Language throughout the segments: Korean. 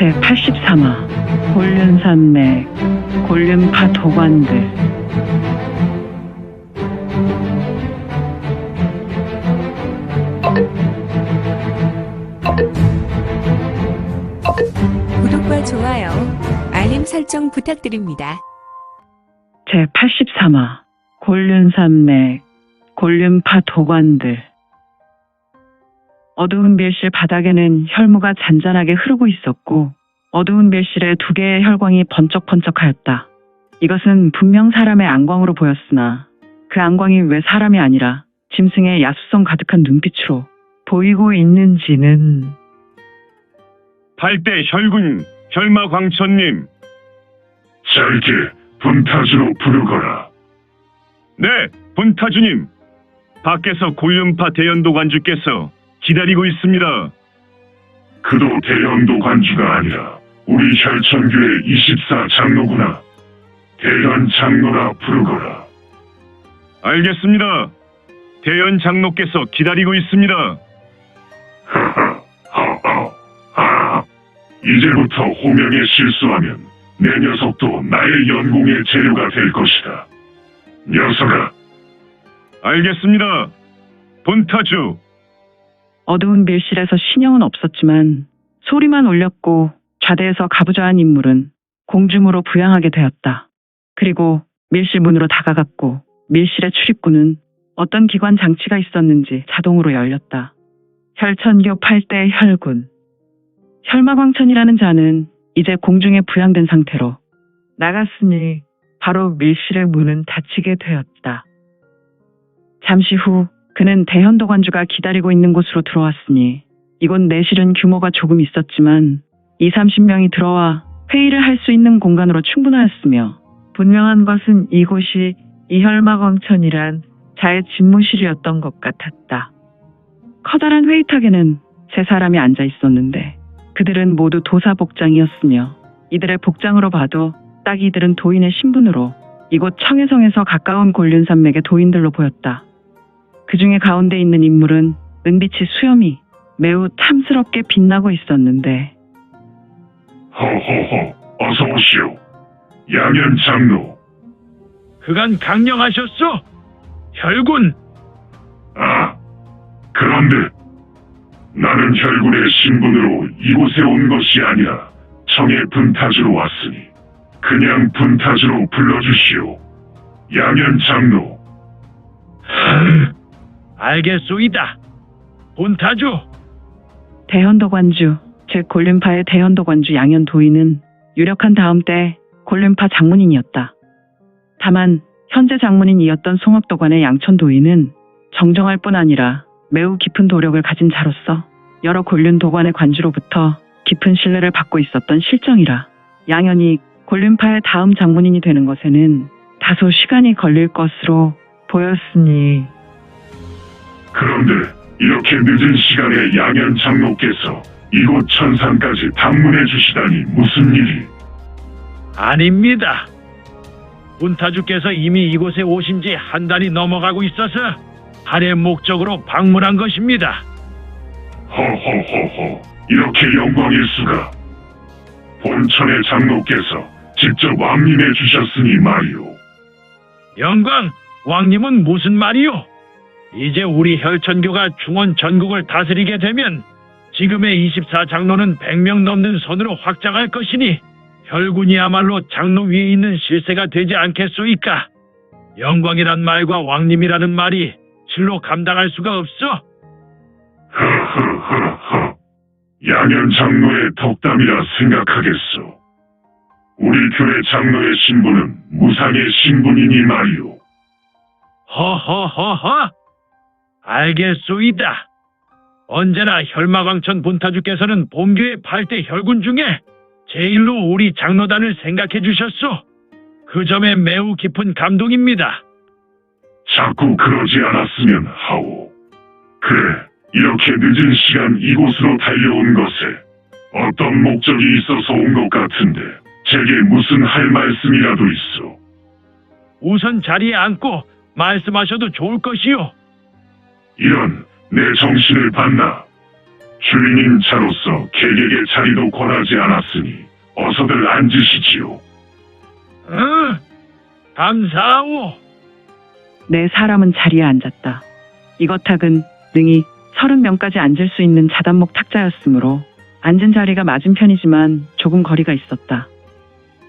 제83화 곤륜산맥 곤륜파 도관들. 구독과 좋아요, 알림 설정 부탁드립니다. 제83화 곤륜산맥 곤륜파 도관들. 어두운 밀실 바닥에는 혈무가 잔잔하게 흐르고 있었고 어두운 밀실에 두 개의 혈광이 번쩍번쩍하였다. 이것은 분명 사람의 안광으로 보였으나 그 안광이 왜 사람이 아니라 짐승의 야수성 가득한 눈빛으로 보이고 있는지는. 팔대 혈군 혈마광천님. 짧게 분타주로 부르거라. 네, 분타주님. 밖에서 곤륜파 대연도 관주께서 기다리고 있습니다. 그도 대연도 관주가 아니라 우리 혈천교의 24장로구나. 대연 장로라 부르거라. 알겠습니다. 대연 장로께서 기다리고 있습니다. 이제부터 호명에 실수하면 내 녀석도 나의 연공의 재료가 될 것이다. 녀석아. 알겠습니다. 분타주. 어두운 밀실에서 신형은 없었지만 소리만 울렸고 좌대에서 가부좌한 인물은 공중으로 부양하게 되었다. 그리고 밀실 문으로 다가갔고 밀실의 출입구는 어떤 기관 장치가 있었는지 자동으로 열렸다. 혈천교 8대 혈군. 혈마광천이라는 자는 이제 공중에 부양된 상태로 나갔으니 바로 밀실의 문은 닫히게 되었다. 잠시 후 그는 대현도관주가 기다리고 있는 곳으로 들어왔으니 이곳 내실은 규모가 조금 있었지만 20-30명이 들어와 회의를 할 수 있는 공간으로 충분하였으며 분명한 것은 이곳이 이혈마광천이란 자의 집무실이었던 것 같았다. 커다란 회의탁에는 3사람이 앉아 있었는데 그들은 모두 도사복장이었으며 이들의 복장으로 봐도 딱 이들은 도인의 신분으로 이곳 청해성에서 가까운 곤륜산맥의 도인들로 보였다. 그 중에 가운데 있는 인물은 은빛이 수염이 매우 탐스럽게 빛나고 있었는데. 허허허, 어서 오시오. 양현 장로. 그간 강령하셨소? 혈군. 그런데 나는 혈군의 신분으로 이곳에 온 것이 아니라 청의 분타주로 왔으니 그냥 분타주로 불러주시오. 양현 장로. 알겠소이다. 분타주. 대현도관주, 즉 곤륜파의 대현도관주 양현 도인은 유력한 다음 때 곤륜파 장문인이었다. 다만 현재 장문인이었던 송악도관의 양천 도인은 정정할 뿐 아니라 매우 깊은 도력을 가진 자로서 여러 곤륜 도관의 관주로부터 깊은 신뢰를 받고 있었던 실정이라 양현이 곤륜파의 다음 장문인이 되는 것에는 다소 시간이 걸릴 것으로 보였으니. 그런데 이렇게 늦은 시간에 양현 장로께서 이곳 천산까지 방문해 주시다니 무슨 일이? 아닙니다. 분타주께서 이미 이곳에 오신 지 한 달이 넘어가고 있어서 할애 목적으로 방문한 것입니다. 허허허허, 이렇게 영광일 수가. 본천의 장로께서 직접 왕림해 주셨으니 말이오. 영광, 왕님은 무슨 말이오? 이제 우리 혈천교가 중원 전국을 다스리게 되면 지금의 24장로는 100명 넘는 선으로 확장할 것이니 혈군이야말로 장로 위에 있는 실세가 되지 않겠소이까? 영광이란 말과 왕님이라는 말이 실로 감당할 수가 없어? 허허허허, 양현 장로의 덕담이라 생각하겠소. 우리 교회 장로의 신분은 무상의 신분이니 말이오. 허허허허! 알겠소이다. 언제나 혈마광천 분타주께서는 본교의 8대 혈군 중에 제일로 우리 장로단을 생각해 주셨소. 그 점에 매우 깊은 감동입니다. 자꾸 그러지 않았으면 하오. 그래, 이렇게 늦은 시간 이곳으로 달려온 것에 어떤 목적이 있어서 온 것 같은데 제게 무슨 할 말씀이라도 있어. 우선 자리에 앉고 말씀하셔도 좋을 것이요. 이런, 내 정신을 봤나? 주인인 자로서 객에게 자리도 권하지 않았으니 어서들 앉으시지요. 감사하오. 네 사람은 자리에 앉았다. 이것 탁은 능히 30명까지 앉을 수 있는 자단목 탁자였으므로 앉은 자리가 맞은편이지만 조금 거리가 있었다.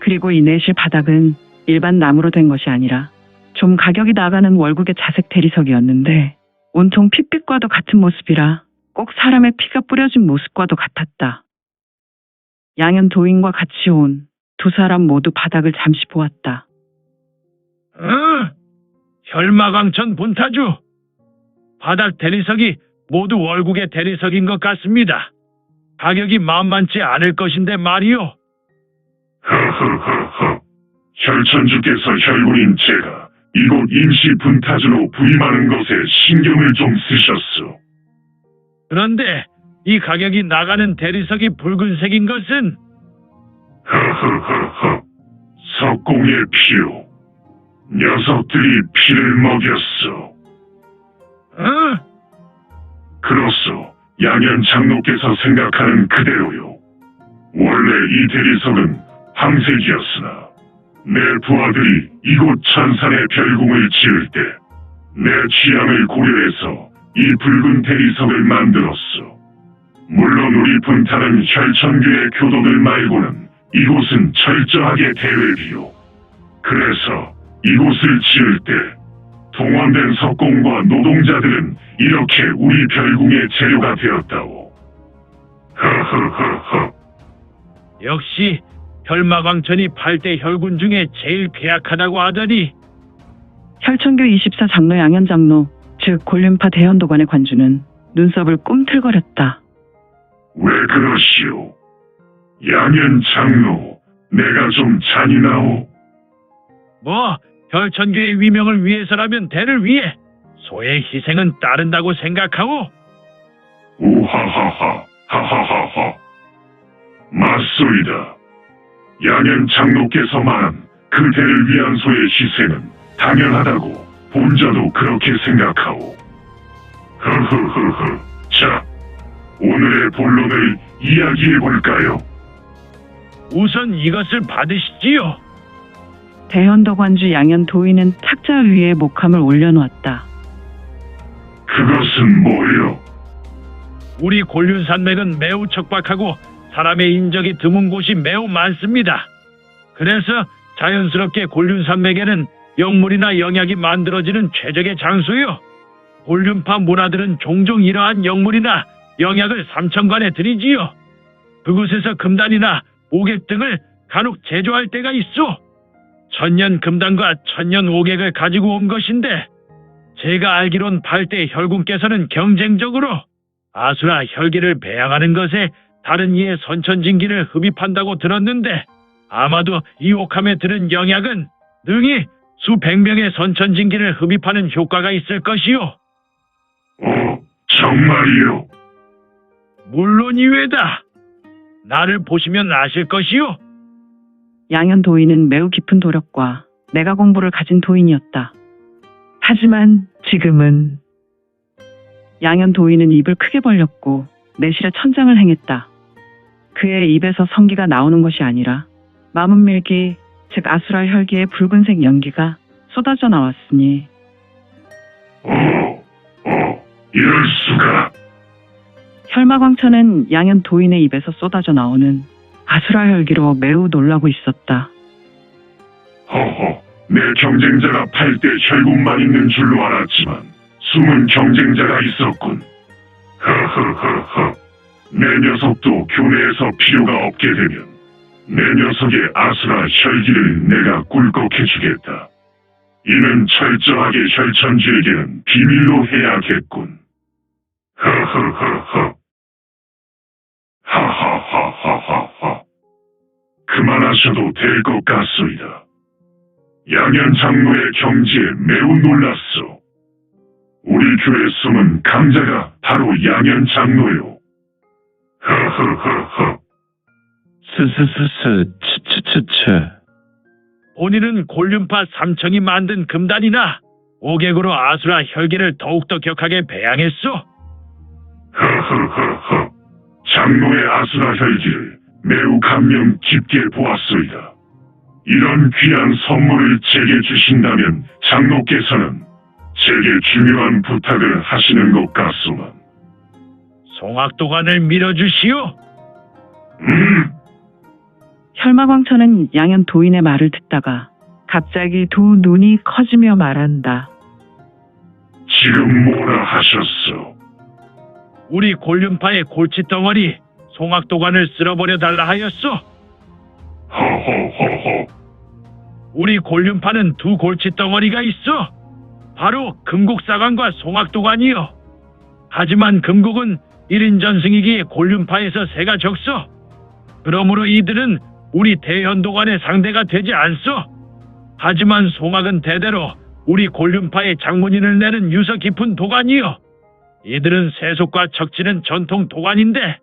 그리고 이 내실 바닥은 일반 나무로 된 것이 아니라 좀 가격이 나가는 월국의 자색 대리석이었는데 온통 핏빛과도 같은 모습이라 꼭 사람의 피가 뿌려진 모습과도 같았다. 양현 도인과 같이 온 두 사람 모두 바닥을 잠시 보았다. 혈마광천 분타주. 바닥 대리석이 모두 월국의 대리석인 것 같습니다. 가격이 만만치 않을 것인데 말이요. 허허허허. 혈천주께서 혈군인 제가 이곳 임시 분타주로 부임하는 것에 신경을 좀 쓰셨소. 그런데 이 가격이 나가는 대리석이 붉은색인 것은 허허허허. 석공의 피요. 녀석들이 피를 먹였어. 그렇소. 양현 장로께서 생각하는 그대로요. 원래 이 대리석은 황색이었으나 내 부하들이 이곳 천산의 별궁을 지을 때 내 취향을 고려해서 이 붉은 대리석을 만들었소. 물론 우리 분타는 혈천교의 교도들 말고는 이곳은 철저하게 대외비요. 그래서 이곳을 지을 때 동원된 석공과 노동자들은 이렇게 우리 별궁의 재료가 되었다오. 허허허허. 역시 혈마광천이 8대 혈군 중에 제일 괴악하다고 하더니 혈천교 24 장로 양현 장로, 즉 골륜파 대현도관의 관주는 눈썹을 꿈틀거렸다. 왜 그러시오? 양현 장로, 내가 좀 잔인하오. 뭐 혈천교의 위명을 위해서라면 대를 위해 소의 희생은 따른다고 생각하오. 우하하하, 하하하하. 맞소이다. 양현 장로께서 말한 그 대를 위한 소의 희생은 당연하다고 본자도 그렇게 생각하오. 흐흐흐흐. 자, 오늘의 본론을 이야기해볼까요? 우선 이것을 받으시지요. 대현도관주 양현 도인은 탁자 위에 목함을 올려놓았다. 그것은 뭐요? 우리 곤륜산맥은 매우 척박하고 사람의 인적이 드문 곳이 매우 많습니다. 그래서 자연스럽게 곤륜산맥에는 영물이나 영약이 만들어지는 최적의 장소요. 곤륜파 문화들은 종종 이러한 영물이나 영약을 삼천관에 들이지요. 그곳에서 금단이나 오객 등을 간혹 제조할 때가 있어. 천년 금단과 천년 오객을 가지고 온 것인데 제가 알기론 8대 혈군께서는 경쟁적으로 아수라 혈기를 배양하는 것에 다른 이의 선천진기를 흡입한다고 들었는데 아마도 이 옥함에 들은 영약은 능히 수백 명의 선천진기를 흡입하는 효과가 있을 것이요. 정말이요? 물론 이외다. 나를 보시면 아실 것이요. 양현 도인은 매우 깊은 도력과 내가 공부를 가진 도인이었다. 하지만 지금은 양현 도인은 입을 크게 벌렸고 내실에 천장을 행했다. 그의 입에서 성기가 나오는 것이 아니라 마문밀기, 즉 아수라 혈기의 붉은색 연기가 쏟아져 나왔으니 이럴 수가. 혈마광천은 양현 도인의 입에서 쏟아져 나오는 아수라 혈기로 매우 놀라고 있었다. 허허, 내 경쟁자가 8대 혈군만 있는 줄로 알았지만 숨은 경쟁자가 있었군. 허허허허. 내 녀석도 교내에서 필요가 없게 되면 내 녀석의 아수라 혈기를 내가 꿀꺽해주겠다. 이는 철저하게 혈천주에게는 비밀로 해야겠군. 허허허허. 하하하하하하. 그만하셔도 될 것 같소이다. 양현 장로의 경지에 매우 놀랐소. 우리 교회 숨은 강자가 바로 양현 장로요. 허허허허. 스스스스 본인은 곤륜파 삼청이 만든 금단이나 오객으로 아수라 혈기를 더욱더 격하게 배양했소. 허허허허. 장로의 아수라 혈기를 매우 감명 깊게 보았소이다. 이런 귀한 선물을 제게 주신다면 장로께서는 제게 중요한 부탁을 하시는 것 같소만. 송악도관을 밀어주시오. 혈마광천은 양현 도인의 말을 듣다가 갑자기 두 눈이 커지며 말한다. 지금 뭐라 하셨소? 우리 골륜파의 골칫덩어리 송악도관을 쓸어버려 달라 하였소. 허허허허. 우리 골륜파는 두 골칫덩어리가 있어. 바로 금국사관과 송악도관이요. 하지만 금국은 1인 전승이기에 골륜파에서 세가 적소. 그러므로 이들은 우리 대현도관의 상대가 되지 않소. 하지만 송악은 대대로 우리 골륜파의 장문인을 내는 유서 깊은 도관이요. 이들은 세속과 척진은 전통 도관인데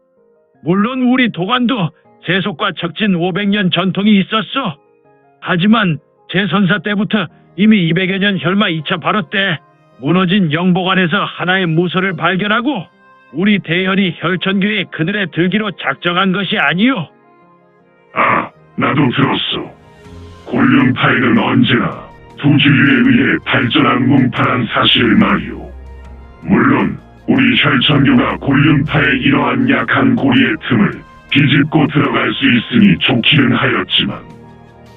물론 우리 도관도 세속과 척진 500년 전통이 있었소. 하지만 제 선사 때부터 이미 200여 년 혈마 2차 발호 때 무너진 영복안에서 하나의 무서를 발견하고 우리 대현이 혈천교의 그늘에 들기로 작정한 것이 아니요. 아, 나도 들었소. 골륜파에는 언제나 두 주류에 의해 발전한 뭉파란 사실을 말이오. 물론 우리 혈천교가 골륜파의 이러한 약한 고리의 틈을 비집고 들어갈 수 있으니 좋기는 하였지만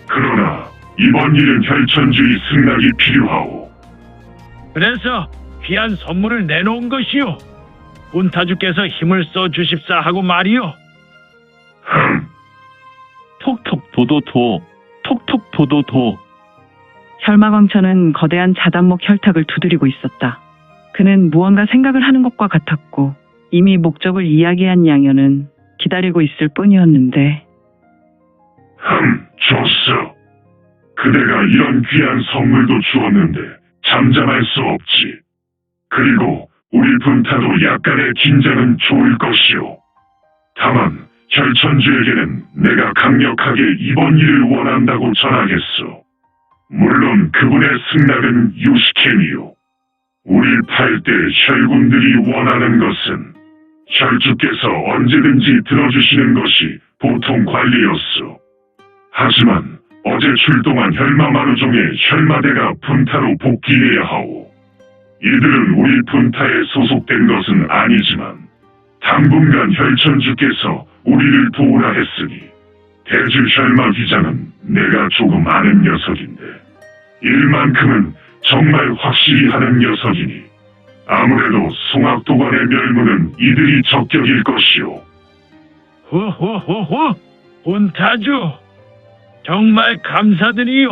그러나 이번 일은 혈천주의 승낙이 필요하오. 그래서 귀한 선물을 내놓은 것이요. 본타주께서 힘을 써 주십사 하고 말이요. 톡톡 도도도 톡톡 도도도. 혈마광천은 거대한 자단목 혈탁을 두드리고 있었다. 그는 무언가 생각을 하는 것과 같았고 이미 목적을 이야기한 양현은 기다리고 있을 뿐이었는데 좋소. 그대가 이런 귀한 선물도 주었는데 잠잠할 수 없지. 그리고 우리 분타도 약간의 긴장은 좋을 것이오. 다만 혈천주에게는 내가 강력하게 이번 일을 원한다고 전하겠소. 물론 그분의 승낙은 유식행이요. 우리 팔대 혈군들이 원하는 것은 혈주께서 언제든지 들어주시는 것이 보통 관리였소. 하지만 어제 출동한 혈마마루종의 혈마대가 분타로 복귀해야 하오. 이들은 우리 분타에 소속된 것은 아니지만 당분간 혈천주께서 우리를 도우라 했으니 대주 혈마 기장은 내가 조금 아는 녀석인데 일만큼은 정말 확실히 하는 녀석이니 아무래도 송악도관의 멸문은 이들이 적격일 것이오. 호호호호, 본타주. 정말 감사드리요.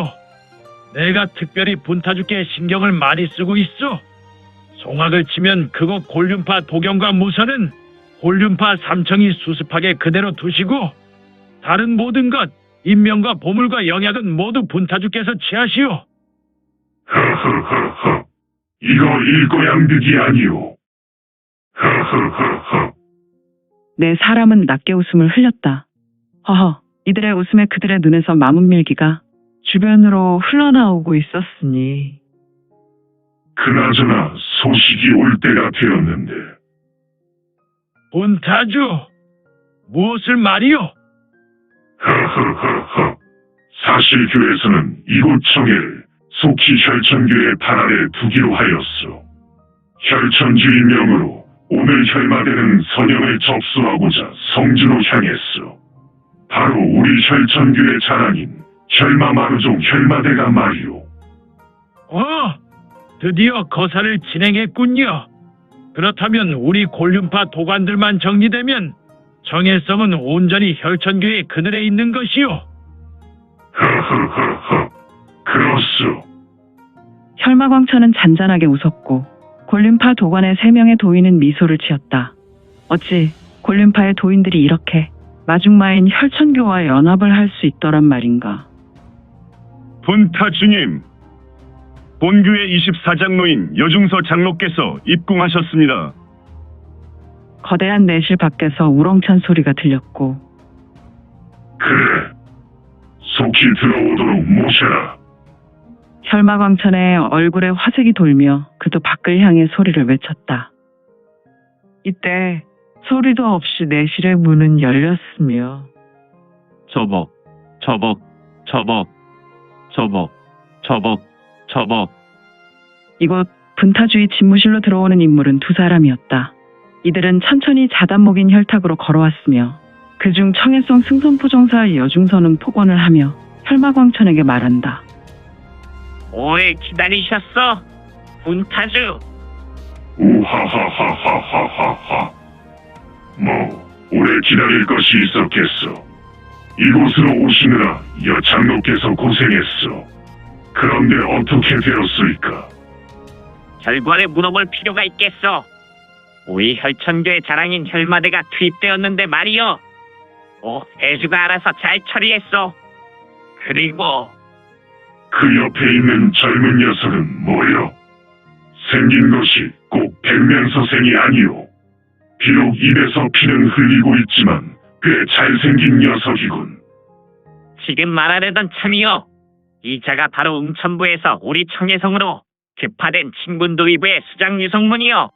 내가 특별히 본타주께 신경을 많이 쓰고 있어. 송악을 치면 그곳 골륜파 도경과 무선은 골륜파 삼청이 수습하게 그대로 두시고 다른 모든 것, 인명과 보물과 영약은 모두 본타주께서 취하시오. 허허허허. 이거 일거양득이 아니오. 허허허허. 내 사람은 낮게 웃음을 흘렸다. 허허, 이들의 웃음에 그들의 눈에서 마문밀기가 주변으로 흘러나오고 있었으니 그나저나 소식이 올 때가 되었는데 본타주, 무엇을 말이오? 허허허허. 사실 교에서는 이곳 청해를 속히 혈천교의 발 아래 두기로 하였소. 혈천주의 명으로 오늘 혈마대는 선영을 접수하고자 성주로 향했소. 바로 우리 혈천교의 자랑인 혈마마루종 혈마대가 말이오. 드디어 거사를 진행했군요. 그렇다면 우리 골륜파 도관들만 정리되면 정혜성은 온전히 혈천교의 그늘에 있는 것이오. 허허허허. 그렇소. 혈마광천은 잔잔하게 웃었고 골륜파 도관의 3명의 도인은 미소를 지었다. 어찌 골륜파의 도인들이 이렇게 마중마인 혈천교와 연합을 할 수 있더란 말인가. 분타주님, 본교의 24장로인 여중서 장로께서 입궁하셨습니다. 거대한 내실 밖에서 우렁찬 소리가 들렸고 그래. 속히 들어오도록 모셔라. 혈마광천의 얼굴에 화색이 돌며 그도 밖을 향해 소리를 외쳤다. 이때 소리도 없이 내실의 문은 열렸으며 저벅, 저벅, 저벅, 저벅, 저벅, 저벅. 이곳 분타주의 집무실로 들어오는 인물은 두 사람이었다. 이들은 천천히 자단목인 혈탁으로 걸어왔으며 그중 청해성 승선포정사 여중선은 폭언을 하며 혈마광천에게 말한다. 오래 기다리셨어? 분타주. 우하하하하하하하. 뭐 오래 기다릴 것이 있었겠어. 이곳으로 오시느라 여장로께서 고생했어. 그런데 어떻게 되었을까? 결과를 물어볼 필요가 있겠어. 우리 혈천교의 자랑인 혈마대가 투입되었는데 말이여. 해주가 알아서 잘 처리했어. 그리고 그 옆에 있는 젊은 녀석은 뭐요? 생긴 것이 꼭 백면서생이 아니오. 비록 입에서 피는 흘리고 있지만 꽤 잘생긴 녀석이군. 지금 말하려던 참이여. 이자가 바로 웅천부에서 우리 청해성으로 급파된 친군도위부의 수장 유성문이여.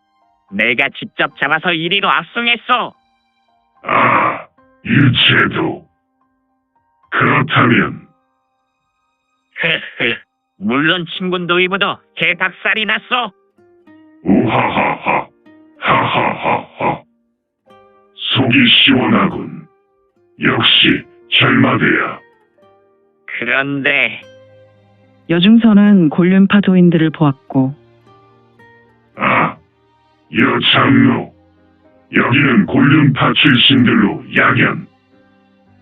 내가 직접 잡아서 이리로 압송했어. 아, 유채도. 그렇다면 물론 친군도위부도 개닭살이 났어. 우하하하 하하하하. 속이 시원하군. 역시 혈마대야. 그런데 여중선은 곤륜파 도인들을 보았고 아, 여장로. 여기는 곤륜파 출신들로 양현.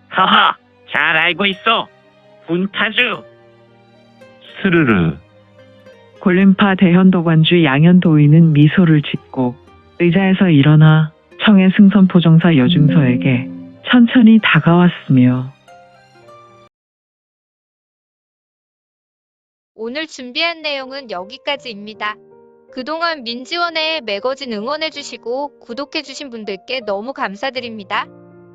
하하, 잘 알고 있어. 분타주. 스르르. 곤륜파 대현도관주 양현도인은 미소를 짓고 의자에서 일어나 청해 승선포정사 여중서에게 천천히 다가왔으며 오늘 준비한 내용은 여기까지입니다. 그동안 민지원에 매거진 응원해주시고 구독해주신 분들께 너무 감사드립니다.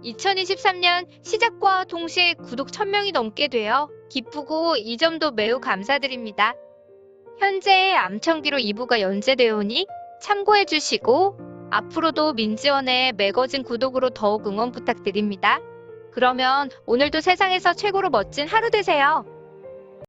2023년 시작과 동시에 구독 1000명이 넘게 되어 기쁘고 이 점도 매우 감사드립니다. 현재 암청기로 2부가 연재되오니 참고해주시고 앞으로도 민지원의 매거진 구독으로 더욱 응원 부탁드립니다. 그러면 오늘도 세상에서 최고로 멋진 하루 되세요.